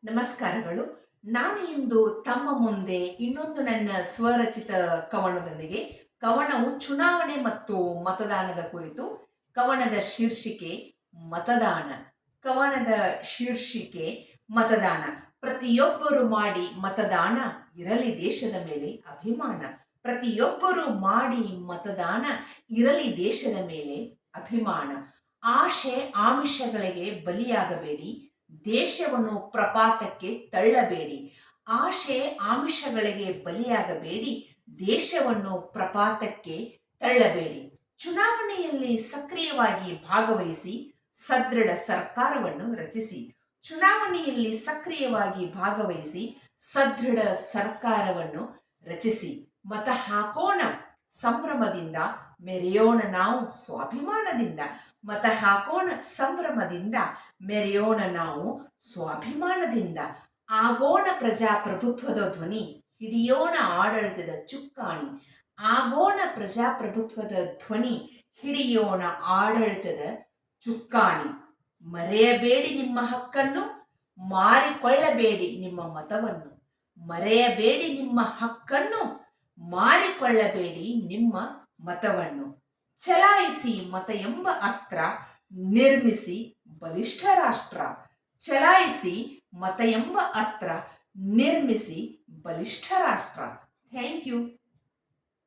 ನಮಸ್ಕಾರಗಳು. ನಾನು ಇಂದು ತಮ್ಮ ಮುಂದೆ ಇನ್ನೊಂದು ನನ್ನ ಸ್ವರಚಿತ ಕವನದೊಂದಿಗೆ ಕವನವು ಚುನಾವಣೆ ಮತ್ತು ಮತದಾನದ ಕುರಿತು. ಕವನದ ಶೀರ್ಷಿಕೆ ಮತದಾನ. ಕವನದ ಶೀರ್ಷಿಕೆ ಮತದಾನ. ಪ್ರತಿಯೊಬ್ಬರು ಮಾಡಿ ಮತದಾನ, ಇರಲಿ ದೇಶದ ಮೇಲೆ ಅಭಿಮಾನ. ಪ್ರತಿಯೊಬ್ಬರು ಮಾಡಿ ಮತದಾನ, ಇರಲಿ ದೇಶದ ಮೇಲೆ ಅಭಿಮಾನ. ಆಶೆ ಆಮಿಷಗಳಿಗೆ ಬಲಿಯಾಗಬೇಡಿ, ದೇಶವನ್ನು ಪ್ರಪಾತಕ್ಕೆ ತಳ್ಳಬೇಡಿ. ಆಶೆ ಆಮಿಷಗಳಿಗೆ ಬಲಿಯಾಗಬೇಡಿ, ದೇಶವನ್ನು ಪ್ರಪಾತಕ್ಕೆ ತಳ್ಳಬೇಡಿ. ಚುನಾವಣೆಯಲ್ಲಿ ಸಕ್ರಿಯವಾಗಿ ಭಾಗವಹಿಸಿ ಸದೃಢ ಸರ್ಕಾರವನ್ನು ರಚಿಸಿ. ಚುನಾವಣೆಯಲ್ಲಿ ಸಕ್ರಿಯವಾಗಿ ಭಾಗವಹಿಸಿ ಸದೃಢ ಸರ್ಕಾರವನ್ನು ರಚಿಸಿ. ಮತ ಹಾಕೋಣ ಸಂಭ್ರಮದಿಂದ, ಮೆರೆಯೋಣ ನಾವು ಸ್ವಾಭಿಮಾನದಿಂದ. ಮತ ಹಾಕೋಣ ಸಂಭ್ರಮದಿಂದ, ಮೆರೆಯೋಣ ನಾವು ಸ್ವಾಭಿಮಾನದಿಂದ. ಆಗೋಣ ಪ್ರಜಾಪ್ರಭುತ್ವದ ಧ್ವನಿ, ಹಿಡಿಯೋಣ ಆಡಳಿತದ ಚುಕ್ಕಾಣಿ. ಆಗೋಣ ಪ್ರಜಾಪ್ರಭುತ್ವದ ಧ್ವನಿ, ಹಿಡಿಯೋಣ ಆಡಳಿತದ ಚುಕ್ಕಾಣಿ. ಮರೆಯಬೇಡಿ ನಿಮ್ಮ ಹಕ್ಕನ್ನು, ಮಾರಿಕೊಳ್ಳಬೇಡಿ ನಿಮ್ಮ ಮತವನ್ನು. ಮರೆಯಬೇಡಿ ನಿಮ್ಮ ಹಕ್ಕನ್ನು, ಮಾರಿಕೊಳ್ಳಬೇಡಿ ನಿಮ್ಮ ಮತವನ್ನು. ಚಲಾಯಿಸಿ ಮತ ಎಂಬ ಅಸ್ತ್ರ, ನಿರ್ಮಿಸಿ ಬಲಿಷ್ಠ ರಾಷ್ಟ್ರ. ಚಲಾಯಿಸಿ ಮತ ಎಂಬ ಅಸ್ತ್ರ, ನಿರ್ಮಿಸಿ ಬಲಿಷ್ಠ ರಾಷ್ಟ್ರ. Thank you.